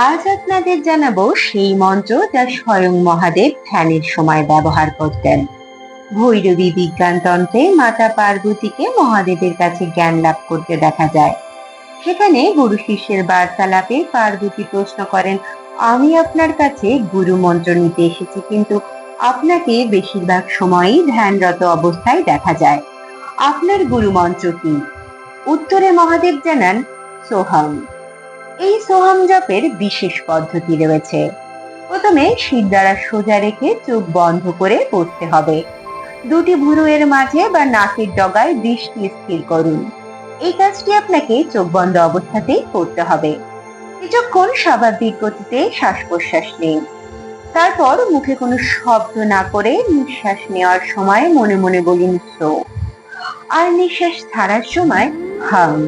আজ আপনাদের জানাবো সেই মন্ত্র যা স্বয়ং মহাদেব ধ্যানের সময় ব্যবহার করতেন। ভৈরবী বিজ্ঞান তন্ত্রে মাতা পার্বতীকে মহাদেবের কাছে জ্ঞান লাভ করতে দেখা যায়। সেখানে গুরু শিষ্যের বার্তালাপে পার্বতী প্রশ্ন করেন, আমি আপনার কাছে গুরু মন্ত্র নিতে এসেছি, কিন্তু আপনাকে বেশিরভাগ সময়ই ধ্যানরত অবস্থায় দেখা যায়। আপনার গুরু মন্ত্র কি? উত্তরে মহাদেব জানান, সোহম। এই সোহম জপের বিশেষ পদ্ধতি রয়েছে। প্রথমে শির দ্বারা সোজা রেখে চোখ বন্ধ করে পড়তে হবে। দুটি ভুরুয়ের মাঝে বা নাকের ডগায় দৃষ্টি স্থির করুন। এই কাজটি আপনাকে চোখ বন্ধ অবস্থাতেই করতে হবে। কিছুক্ষণ স্বাভাবিক গতিতে শ্বাস প্রশ্বাস নিন। তারপর মুখে কোনো শব্দ না করে নিঃশ্বাস নেওয়ার সময় মনে মনে বলুন সো, আর নিঃশ্বাস ছাড়ার সময় হাম।